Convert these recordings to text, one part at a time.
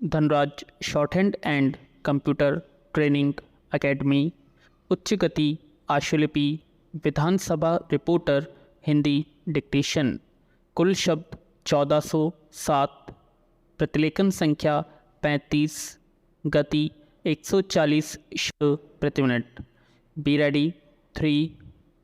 Dhanraj short hand and computer training academy, उच्च गति आशुलिपि, विधानसभा reporter, Hindi dictation. कुल शब्द 1407, प्रतिलेखन संख्या 35, गति 140 शब्द प्रति मिनट। Be ready, 3,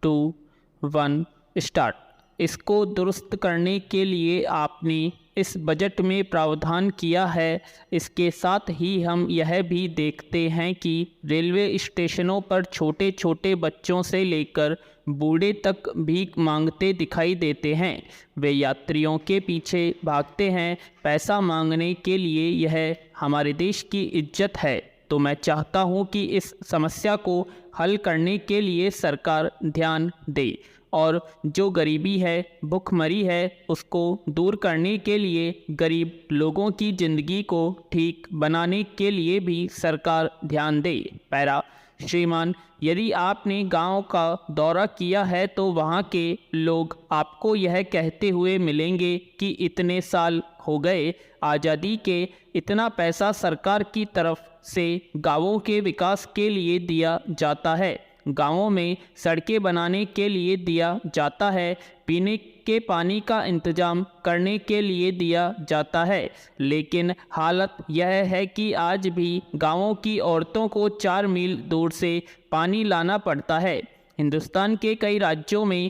2, 1 start. इसको दुरुस्त करने के लिए आपने इस बजट में प्रावधान किया है। इसके साथ ही हम यह भी देखते हैं कि रेलवे स्टेशनों पर छोटे छोटे बच्चों से लेकर बूढ़े तक भीख मांगते दिखाई देते हैं। वे यात्रियों के पीछे भागते हैं पैसा मांगने के लिए। यह हमारे देश की इज्जत है। तो मैं चाहता हूं कि इस समस्या को हल करने के लिए सरकार ध्यान दे और जो गरीबी है, भुखमरी है, उसको दूर करने के लिए, गरीब लोगों की ज़िंदगी को ठीक बनाने के लिए भी सरकार ध्यान दे। पैरा, श्रीमान, यदि आपने गांव का दौरा किया है तो वहां के लोग आपको यह कहते हुए मिलेंगे कि इतने साल हो गए आज़ादी के, इतना पैसा सरकार की तरफ से गांवों के विकास के लिए दिया जाता है, गांवों में सड़कें बनाने के लिए दिया जाता है, पीने के पानी का इंतजाम करने के लिए दिया जाता है। लेकिन हालत यह है कि आज भी गांवों की औरतों को 4 मील दूर से पानी लाना पड़ता है। हिंदुस्तान के कई राज्यों में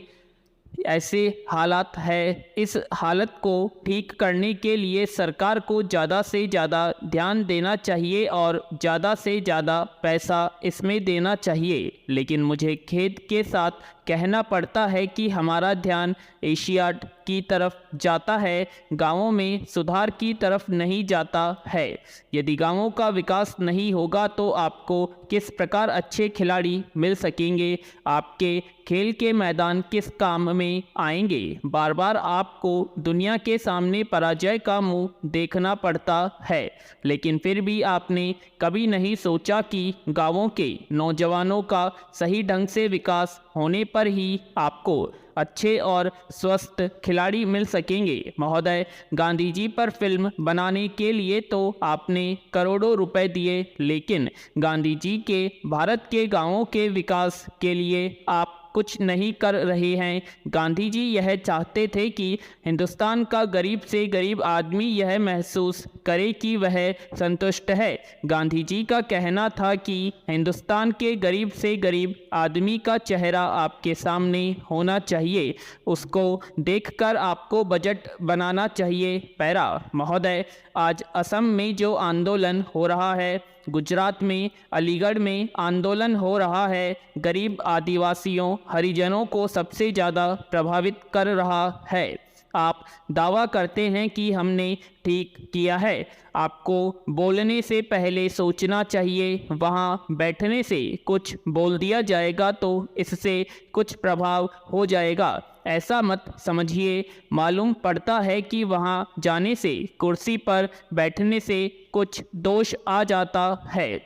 ऐसे हालात है। इस हालत को ठीक करने के लिए सरकार को ज़्यादा से ज़्यादा ध्यान देना चाहिए और ज़्यादा से ज़्यादा पैसा इसमें देना चाहिए। लेकिन मुझे खेद के साथ कहना पड़ता है कि हमारा ध्यान एशियाड की तरफ जाता है, गांवों में सुधार की तरफ नहीं जाता है। यदि गांवों का विकास नहीं होगा तो आपको किस प्रकार अच्छे खिलाड़ी मिल सकेंगे? आपके खेल के मैदान किस काम में आएंगे? बार बार आपको दुनिया के सामने पराजय का मुंह देखना पड़ता है, लेकिन फिर भी आपने कभी नहीं सोचा कि गांवों के नौजवानों का सही ढंग से विकास होने पर ही आपको अच्छे और स्वस्थ खिलाड़ी मिल सकेंगे। महोदय, गांधी जी पर फिल्म बनाने के लिए तो आपने करोड़ों रुपए दिए, लेकिन गांधी जी के भारत के गांवों के विकास के लिए आप कुछ नहीं कर रहे हैं। गांधी जी यह चाहते थे कि हिंदुस्तान का गरीब से गरीब आदमी यह महसूस करे कि वह संतुष्ट है। गांधी जी का कहना था कि हिंदुस्तान के गरीब से गरीब आदमी का चेहरा आपके सामने होना चाहिए, उसको देखकर आपको बजट बनाना चाहिए। पैरा, महोदय, आज असम में जो आंदोलन हो रहा है, गुजरात में, अलीगढ़ में आंदोलन हो रहा है, गरीब आदिवासियों, हरिजनों को सबसे ज़्यादा प्रभावित कर रहा है। आप दावा करते हैं कि हमने ठीक किया है। आपको बोलने से पहले सोचना चाहिए। वहाँ बैठने से कुछ बोल दिया जाएगा तो इससे कुछ प्रभाव हो जाएगा, ऐसा मत समझिए। मालूम पड़ता है कि वहाँ जाने से, कुर्सी पर बैठने से कुछ दोष आ जाता है।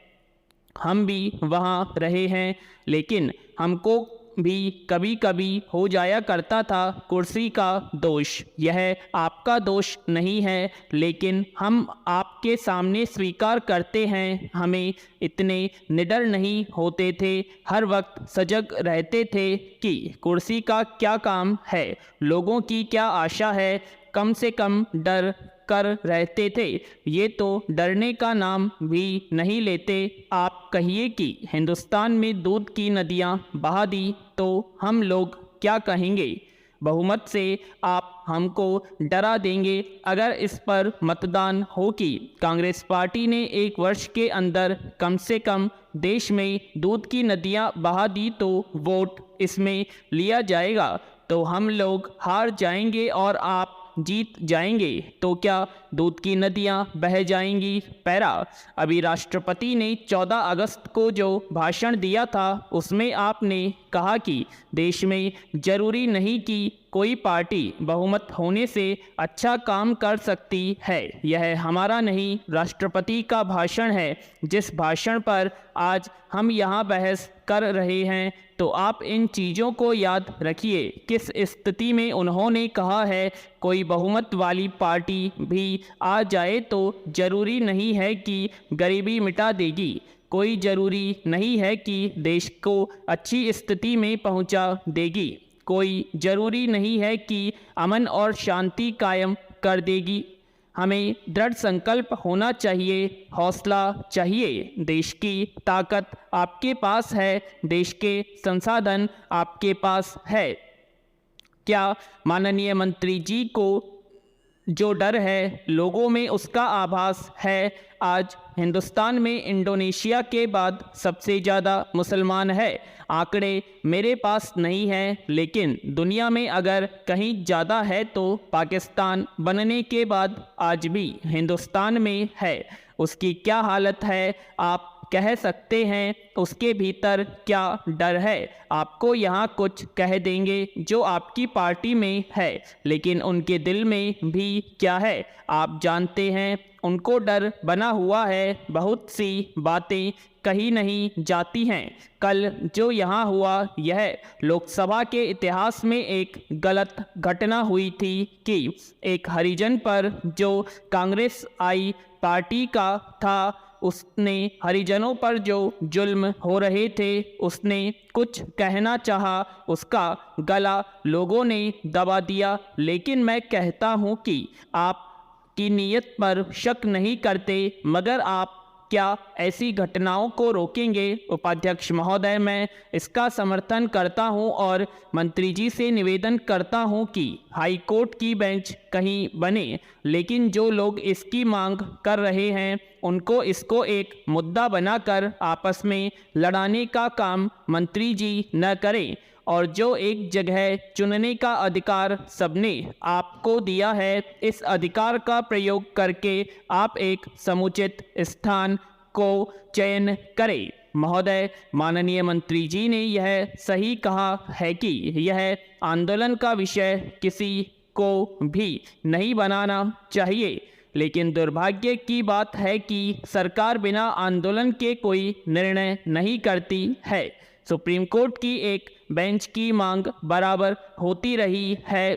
हम भी वहाँ रहे हैं, लेकिन हमको भी कभी कभी हो जाया करता था कुर्सी का दोष। यह आपका दोष नहीं है, लेकिन हम आपके सामने स्वीकार करते हैं। हमें इतने निडर नहीं होते थे, हर वक्त सजग रहते थे कि कुर्सी का क्या काम है, लोगों की क्या आशा है, कम से कम डर कर रहते थे। ये तो डरने का नाम भी नहीं लेते। आप कहिए कि हिंदुस्तान में दूध की नदियाँ बहा दी तो हम लोग क्या कहेंगे? बहुमत से आप हमको डरा देंगे अगर इस पर मतदान हो कि कांग्रेस पार्टी ने 1 वर्ष के अंदर कम से कम देश में दूध की नदियाँ बहा दी तो वोट इसमें लिया जाएगा, तो हम लोग हार जाएंगे और आप जीत जाएंगे। तो क्या दूध की नदियां बह जाएंगी? पैरा, अभी राष्ट्रपति ने 14 अगस्त को जो भाषण दिया था उसमें आपने कहा कि देश में जरूरी नहीं कि कोई पार्टी बहुमत होने से अच्छा काम कर सकती है। यह हमारा नहीं, राष्ट्रपति का भाषण है, जिस भाषण पर आज हम यहाँ बहस कर रहे हैं। तो आप इन चीज़ों को याद रखिए। किस स्थिति में उन्होंने कहा है कोई बहुमत वाली पार्टी भी आ जाए तो ज़रूरी नहीं है कि गरीबी मिटा देगी, कोई ज़रूरी नहीं है कि देश को अच्छी स्थिति में पहुंचा देगी, कोई ज़रूरी नहीं है कि अमन और शांति कायम कर देगी। हमें दृढ़ संकल्प होना चाहिए, हौसला चाहिए। देश की ताकत आपके पास है, देश के संसाधन आपके पास है। क्या माननीय मंत्री जी को जो डर है लोगों में उसका आभास है? आज हिंदुस्तान में इंडोनेशिया के बाद सबसे ज़्यादा मुसलमान है। आंकड़े मेरे पास नहीं हैं, लेकिन दुनिया में अगर कहीं ज़्यादा है तो पाकिस्तान बनने के बाद आज भी हिंदुस्तान में है। उसकी क्या हालत है आप कह सकते हैं, उसके भीतर क्या डर है? आपको यहाँ कुछ कह देंगे जो आपकी पार्टी में है, लेकिन उनके दिल में भी क्या है आप जानते हैं। उनको डर बना हुआ है, बहुत सी बातें कही नहीं जाती हैं। कल जो यहाँ हुआ यह लोकसभा के इतिहास में एक गलत घटना हुई थी कि एक हरिजन पर जो कांग्रेस आई पार्टी का था, उसने हरिजनों पर जो जुल्म हो रहे थे उसने कुछ कहना चाहा, उसका गला लोगों ने दबा दिया। लेकिन मैं कहता हूँ कि आपकी नीयत पर शक नहीं करते, मगर आप क्या ऐसी घटनाओं को रोकेंगे? उपाध्यक्ष महोदय, मैं इसका समर्थन करता हूं और मंत्री जी से निवेदन करता हूं कि हाई कोर्ट की बेंच कहीं बने, लेकिन जो लोग इसकी मांग कर रहे हैं उनको इसको एक मुद्दा बनाकर आपस में लड़ाने का काम मंत्री जी न करें। और जो एक जगह चुनने का अधिकार सबने आपको दिया है, इस अधिकार का प्रयोग करके आप एक समुचित स्थान को चयन करें। महोदय, माननीय मंत्री जी ने यह सही कहा है कि यह आंदोलन का विषय किसी को भी नहीं बनाना चाहिए, लेकिन दुर्भाग्य की बात है कि सरकार बिना आंदोलन के कोई निर्णय नहीं करती है। सुप्रीम कोर्ट की एक बेंच की मांग बराबर होती रही है।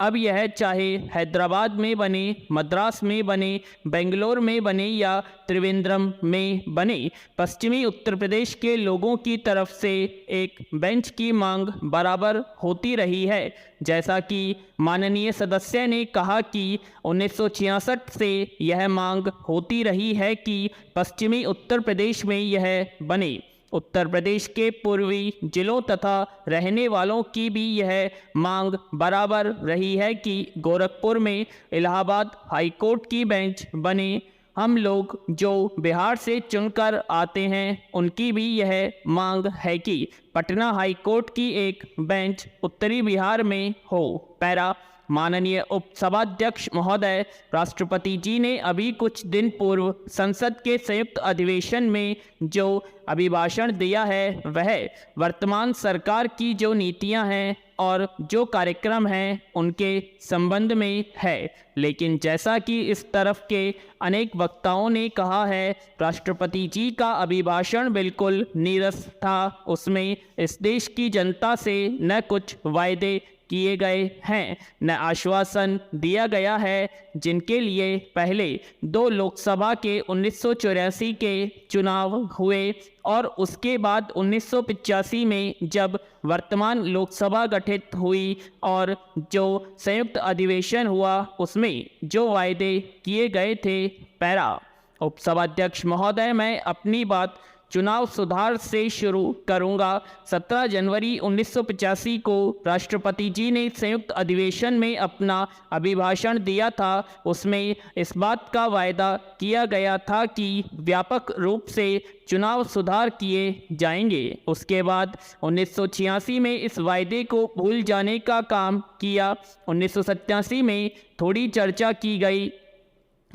अब यह चाहे हैदराबाद में बने, मद्रास में बने, बेंगलोर में बने या त्रिवेंद्रम में बने, पश्चिमी उत्तर प्रदेश के लोगों की तरफ से एक बेंच की मांग बराबर होती रही है। जैसा कि माननीय सदस्य ने कहा कि 1966 से यह मांग होती रही है कि पश्चिमी उत्तर प्रदेश में यह बने। उत्तर प्रदेश के पूर्वी जिलों तथा रहने वालों की भी यह मांग बराबर रही है कि गोरखपुर में इलाहाबाद हाई कोर्ट की बेंच बने। हम लोग जो बिहार से चुनकर आते हैं उनकी भी यह मांग है कि पटना हाई कोर्ट की एक बेंच उत्तरी बिहार में हो। पैरा। माननीय उपसभाध्यक्ष महोदय, राष्ट्रपति जी ने अभी कुछ दिन पूर्व संसद के संयुक्त अधिवेशन में जो अभिभाषण दिया है वह वर्तमान सरकार की जो नीतियां हैं और जो कार्यक्रम हैं उनके संबंध में है। लेकिन जैसा कि इस तरफ के अनेक वक्ताओं ने कहा है, राष्ट्रपति जी का अभिभाषण बिल्कुल नीरस था। उसमें इस देश की जनता से न कुछ वायदे किए गए हैं, न आश्वासन दिया गया है, जिनके लिए पहले 2 लोकसभा के 1984 के चुनाव हुए और उसके बाद 1985 में जब वर्तमान लोकसभा गठित हुई और जो संयुक्त अधिवेशन हुआ उसमें जो वायदे किए गए थे। पैरा। उपसभाध्यक्ष महोदय, मैं अपनी बात चुनाव सुधार से शुरू करूंगा। 17 जनवरी 1985 को राष्ट्रपति जी ने संयुक्त अधिवेशन में अपना अभिभाषण दिया था। उसमें इस बात का वायदा किया गया था कि व्यापक रूप से चुनाव सुधार किए जाएंगे। उसके बाद 1986 में इस वायदे को भूल जाने का काम किया। 1987 में थोड़ी चर्चा की गई।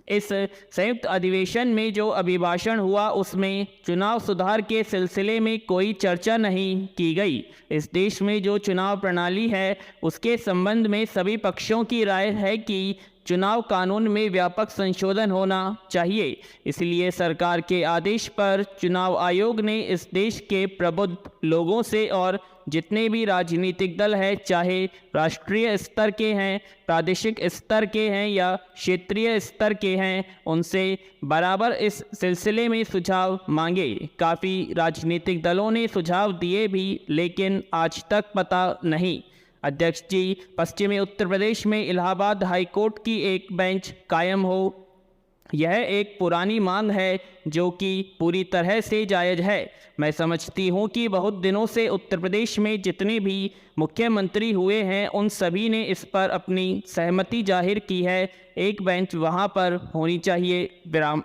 इस संयुक्त अधिवेशन में जो अभिभाषण हुआ उसमें चुनाव सुधार के सिलसिले में कोई चर्चा नहीं की गई। इस देश में जो चुनाव प्रणाली है उसके संबंध में सभी पक्षों की राय है कि चुनाव कानून में व्यापक संशोधन होना चाहिए। इसलिए सरकार के आदेश पर चुनाव आयोग ने इस देश के प्रबुद्ध लोगों से और जितने भी राजनीतिक दल हैं, चाहे राष्ट्रीय स्तर के हैं, प्रादेशिक स्तर के हैं या क्षेत्रीय स्तर के हैं, उनसे बराबर इस सिलसिले में सुझाव मांगे। काफ़ी राजनीतिक दलों ने सुझाव दिए भी, लेकिन आज तक पता नहीं। अध्यक्ष जी, पश्चिमी उत्तर प्रदेश में इलाहाबाद हाई कोर्ट की एक बेंच कायम हो, यह एक पुरानी मांग है जो कि पूरी तरह से जायज़ है। मैं समझती हूँ कि बहुत दिनों से उत्तर प्रदेश में जितने भी मुख्यमंत्री हुए हैं, उन सभी ने इस पर अपनी सहमति जाहिर की है। एक बेंच वहाँ पर होनी चाहिए। विराम।